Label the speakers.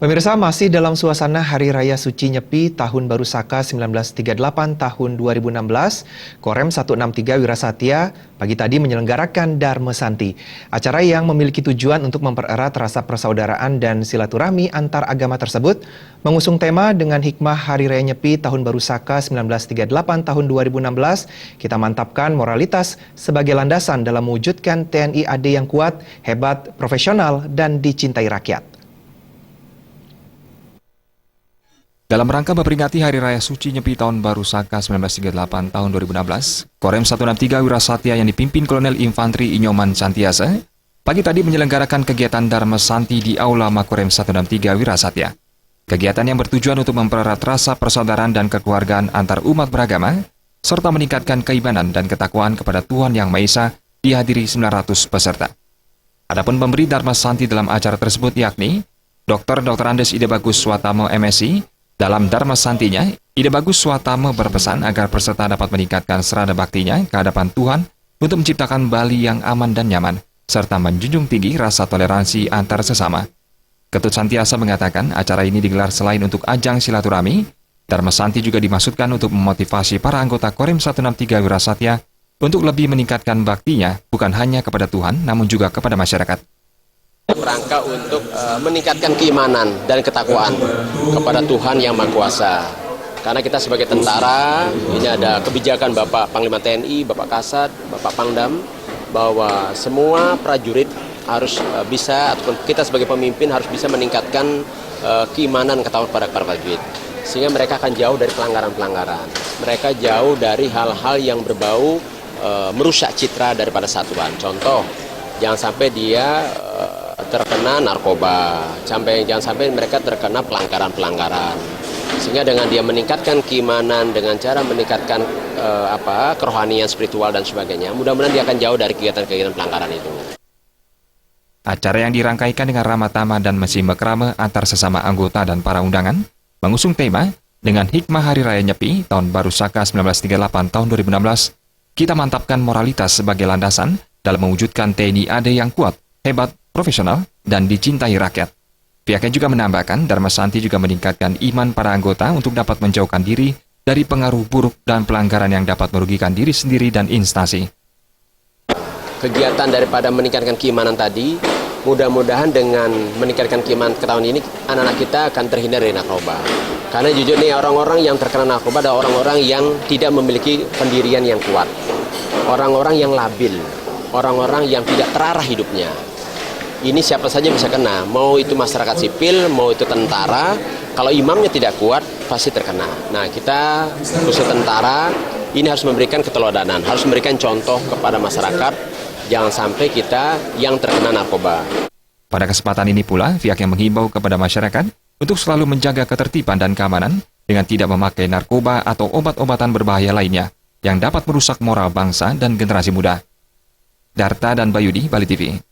Speaker 1: Pemirsa, masih dalam suasana Hari Raya Suci Nyepi Tahun Baru Saka 1938 tahun 2016, Korem 163 Wirasatya pagi tadi menyelenggarakan Dharma Santi, acara yang memiliki tujuan untuk mempererat rasa persaudaraan dan silaturahmi antar agama tersebut, mengusung tema dengan hikmah Hari Raya Nyepi Tahun Baru Saka 1938 tahun 2016, kita mantapkan moralitas sebagai landasan dalam mewujudkan TNI AD yang kuat, hebat, profesional, dan dicintai rakyat.
Speaker 2: Dalam rangka memperingati Hari Raya Suci Nyepi Tahun Baru Saka 1938 tahun 2016, Korem 163 Wirasatya yang dipimpin Kolonel Infantri Inyoman Santiasa, pagi tadi menyelenggarakan kegiatan Dharma Santi di Aula Makorem 163 Wirasatya. Kegiatan yang bertujuan untuk mempererat rasa persaudaraan dan kekeluargaan antar umat beragama, serta meningkatkan keimanan dan ketakwaan kepada Tuhan Yang Maha Esa dihadiri 900 peserta. Adapun pemberi Dharma Santi dalam acara tersebut yakni Dr. Andes Ide Bagus Swatamo MSI. Dalam Dharma Santinya, Ide Bagus Swatamo berpesan agar peserta dapat meningkatkan serada baktinya ke hadapan Tuhan untuk menciptakan Bali yang aman dan nyaman, serta menjunjung tinggi rasa toleransi antar sesama. Ketut Santiasa mengatakan acara ini digelar selain untuk ajang silaturahmi, Dharma Santi juga dimaksudkan untuk memotivasi para anggota Korem 163 Wirasatya untuk lebih meningkatkan baktinya bukan hanya kepada Tuhan, namun juga kepada masyarakat.
Speaker 3: Rangka untuk meningkatkan keimanan dan ketakwaan kepada Tuhan Yang Maha Kuasa. Karena kita sebagai tentara, ini ada kebijakan Bapak Panglima TNI, Bapak Kasat, Bapak Pangdam, bahwa semua prajurit harus bisa, ataupun kita sebagai pemimpin harus bisa meningkatkan keimanan ketakwaan pada para prajurit. Sehingga mereka akan jauh dari pelanggaran-pelanggaran. Mereka jauh dari hal-hal yang berbau merusak citra daripada satuan. Contoh, jangan sampai dia terkena narkoba, jangan sampai mereka terkena pelanggaran-pelanggaran. Sehingga dengan dia meningkatkan keimanan, dengan cara meningkatkan kerohanian spiritual dan sebagainya, mudah-mudahan dia akan jauh dari kegiatan-kegiatan pelanggaran itu.
Speaker 2: Acara yang dirangkaikan dengan ramah tamah dan mesi mekrame antar sesama anggota dan para undangan, mengusung tema dengan hikmah Hari Raya Nyepi Tahun Baru Saka 1938 tahun 2016, kita mantapkan moralitas sebagai landasan dalam mewujudkan TNI AD yang kuat, hebat, profesional, dan dicintai rakyat. Pihaknya juga menambahkan, Dharma Santi juga meningkatkan iman para anggota untuk dapat menjauhkan diri dari pengaruh buruk dan pelanggaran yang dapat merugikan diri sendiri dan instansi.
Speaker 3: Kegiatan daripada meningkatkan keimanan tadi, mudah-mudahan dengan meningkatkan keimanan ke tahun ini, anak-anak kita akan terhindar dari narkoba. Karena jujur nih, orang-orang yang terkena narkoba adalah orang-orang yang tidak memiliki pendirian yang kuat. Orang-orang yang labil, orang-orang yang tidak terarah hidupnya. Ini siapa saja bisa kena, mau itu masyarakat sipil, mau itu tentara, kalau imamnya tidak kuat, pasti terkena. Nah, kita khusus tentara, ini harus memberikan keteladanan, harus memberikan contoh kepada masyarakat, jangan sampai kita yang terkena narkoba.
Speaker 2: Pada kesempatan ini pula, pihak yang menghimbau kepada masyarakat untuk selalu menjaga ketertiban dan keamanan dengan tidak memakai narkoba atau obat-obatan berbahaya lainnya yang dapat merusak moral bangsa dan generasi muda. Darta dan Bayudi, Bali TV.